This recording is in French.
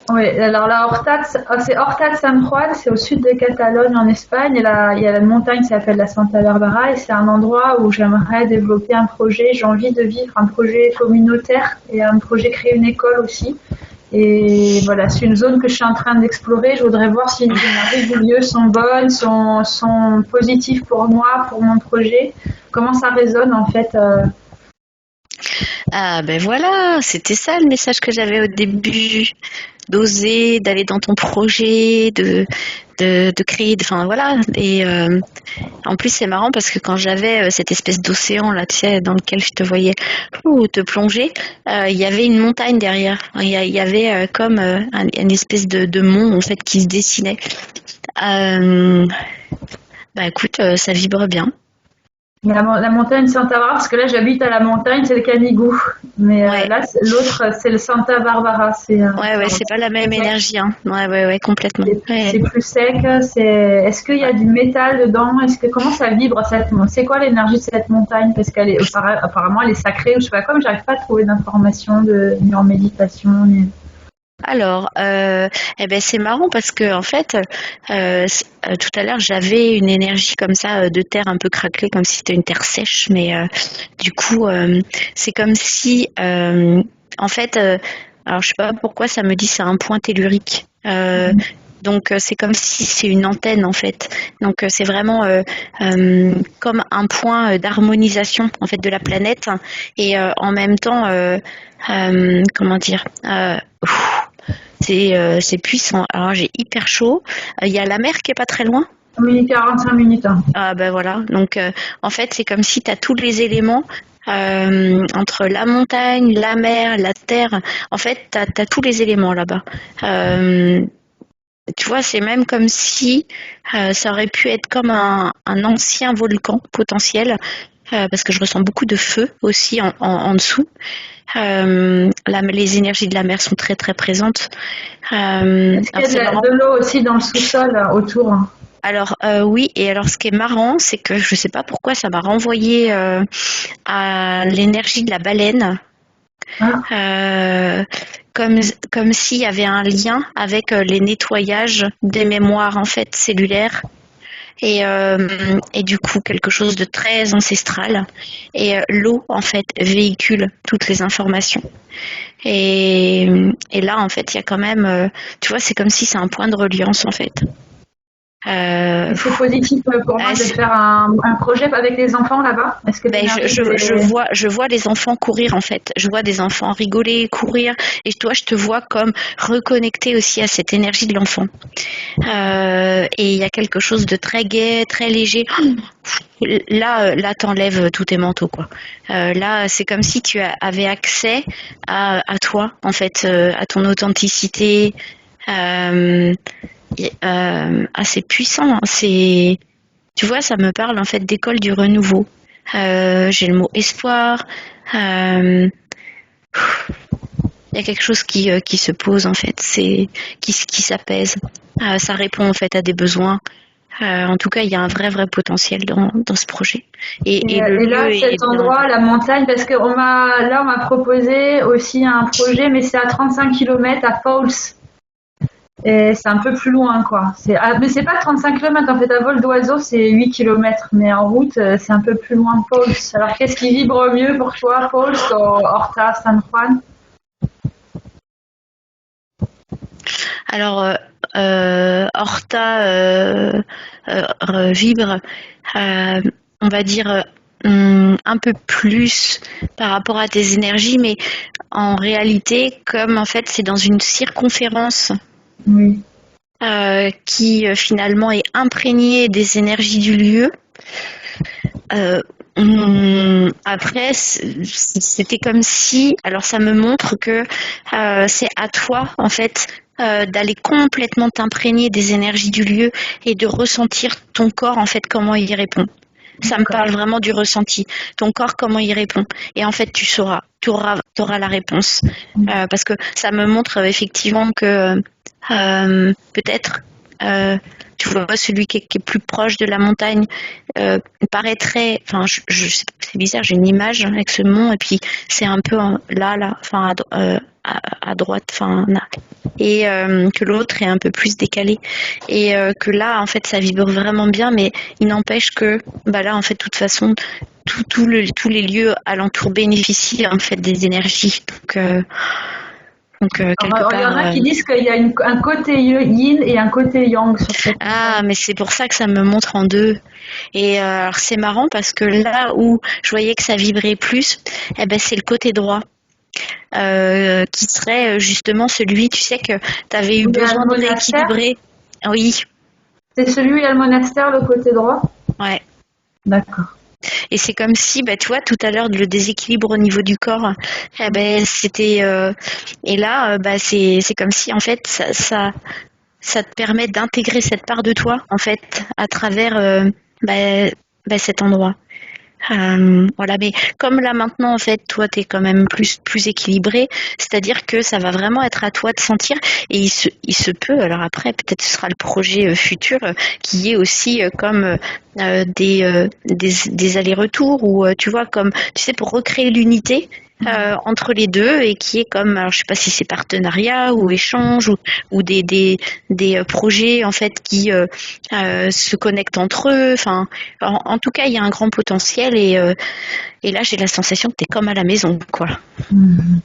Oui, alors la Horta, c'est Horta de San Juan, c'est au sud de Catalogne en Espagne. Et là, il y a la montagne qui s'appelle la Santa Barbara et c'est un endroit où j'aimerais développer un projet. J'ai envie de vivre un projet communautaire et un projet créer une école aussi. Et voilà, c'est une zone que je suis en train d'explorer. Je voudrais voir si les énergies du lieu sont bonnes, sont positives pour moi, pour mon projet. Comment ça résonne en fait. Ah ben voilà, c'était ça le message que j'avais au début, d'oser, d'aller dans ton projet, de créer, enfin voilà. Et en plus c'est marrant parce que quand j'avais cette espèce d'océan là, tu sais, dans lequel je te voyais te plonger, il y avait une montagne derrière. Il y avait comme une espèce de mont en fait qui se dessinait. Euh, Bah écoute, ça vibre bien. La montagne Santa Barbara, parce que là j'habite à la montagne, c'est le Canigou. Mais Ouais, là, l'autre, c'est le Santa Barbara. ouais, ouais, c'est pas la même énergie, hein. Ouais, ouais, ouais, complètement. Ouais. C'est plus sec. Est-ce qu'il y a du métal dedans? Comment ça vibre c'est quoi l'énergie de cette montagne? Parce qu'elle est apparemment elle est sacrée ou je sais pas quoi, mais j'arrive pas à trouver d'informations ni en méditation. Alors, eh ben c'est marrant parce que en fait, tout à l'heure j'avais une énergie comme ça de terre un peu craquelée, comme si c'était une terre sèche, mais du coup, c'est comme si, en fait, alors je sais pas pourquoi ça me dit c'est un point tellurique. Donc c'est comme si c'est une antenne en fait. Donc c'est vraiment comme un point d'harmonisation en fait de la planète et en même temps comment dire c'est puissant. Alors j'ai hyper chaud. Il y a la mer qui est pas très loin. Oui, 45 minutes. Hein. Ah ben voilà. Donc en fait c'est comme si tu as tous les éléments entre la montagne, la mer, la terre. En fait tu as tous les éléments là-bas. Tu vois, c'est même comme si ça aurait pu être comme un ancien volcan potentiel, parce que je ressens beaucoup de feu aussi en dessous. Les énergies de la mer sont très très présentes. Est-ce qu'il y Alors a c'est marrant. de l'eau aussi dans le sous-sol autour? Alors oui, et alors ce qui est marrant, c'est que je sais pas pourquoi ça m'a renvoyé à l'énergie de la baleine. Ah, Euh, comme, comme s'il y avait un lien avec les nettoyages des mémoires en fait cellulaires et du coup quelque chose de très ancestral et l'eau en fait véhicule toutes les informations et, et là en fait il y a quand même tu vois c'est comme si c'est un point de reliance en fait. et c'est positif pour moi Ah, de faire un projet avec les enfants là-bas. Est-ce que ben, l'énergie est... je vois les enfants courir en fait. Je vois des enfants rigoler, courir, et toi, je te vois comme reconnecté aussi à cette énergie de l'enfant. Et il y a quelque chose de très gai, très léger. Là, t'enlèves tous tes manteaux, quoi. Là, c'est comme si tu avais accès à toi, en fait, à ton authenticité. Assez puissant. Hein. Tu vois, ça me parle en fait d'école du renouveau. J'ai le mot espoir. Il y a quelque chose qui se pose en fait, qui s'apaise. Ça répond en fait à des besoins. En tout cas, il y a un vrai potentiel dans ce projet. Et le Et là, lieu est cet bien. endroit, la montagne, parce on m'a proposé aussi un projet, mais c'est à 35 km à Falls. Et c'est un peu plus loin, quoi. Mais c'est pas 35 km, en fait, à vol d'oiseau, c'est 8 km. Mais en route, c'est un peu plus loin, Falls. Alors, qu'est-ce qui vibre mieux pour toi, Falls ou Horta, San Juan? Alors, Horta vibre, on va dire, un peu plus par rapport à tes énergies, mais en réalité, comme en fait c'est dans une circonférence Oui. qui finalement est imprégnée des énergies du lieu. Après, c'était comme si, alors ça me montre que c'est à toi en fait d'aller complètement t'imprégner des énergies du lieu et de ressentir ton corps en fait comment il y répond. Ça me parle vraiment du ressenti. Ton corps, comment il répond. Et en fait, tu sauras, t'auras la réponse. Parce que ça me montre effectivement que peut-être tu vois, celui qui est plus proche de la montagne paraîtrait, enfin, c'est bizarre, j'ai une image avec ce mont et puis c'est un peu là, enfin à droite, enfin, et que l'autre est un peu plus décalé et que là, en fait, ça vibre vraiment bien, mais il n'empêche que, bah là, en fait, de toute façon, tous les lieux alentour bénéficient en fait des énergies, donc quelque Alors, il y en part. a qui disent qu'il y a un côté yin et un côté yang sur cette Ah, montagne. mais c'est pour ça que ça me montre en deux. Et alors c'est marrant parce que là où je voyais que ça vibrait plus, eh ben c'est le côté droit, qui serait justement celui, tu sais, que tu avais eu Où il y a besoin le de monastère. rééquilibrer. Oui, C'est celui où il y a le monastère, le côté droit. ouais. D'accord. Et c'est comme si, bah, tu vois, tout à l'heure, le déséquilibre au niveau du corps, eh ben, c'était. Et là, bah, c'est comme si, en fait, ça te permet d'intégrer cette part de toi, en fait, à travers bah, cet endroit. Voilà, mais comme là maintenant, en fait, toi, tu es quand même plus équilibré, c'est-à-dire que ça va vraiment être à toi de sentir, et il se peut, alors après, peut-être ce sera le projet futur, qui est aussi comme des allers-retours, ou tu vois, comme, tu sais, pour recréer l'unité. Entre les deux et qui est comme, alors je sais pas si c'est partenariat ou échange ou des projets en fait qui se connectent entre eux, enfin en tout cas, il y a un grand potentiel et là, j'ai la sensation que tu es comme à la maison, quoi. Mhm.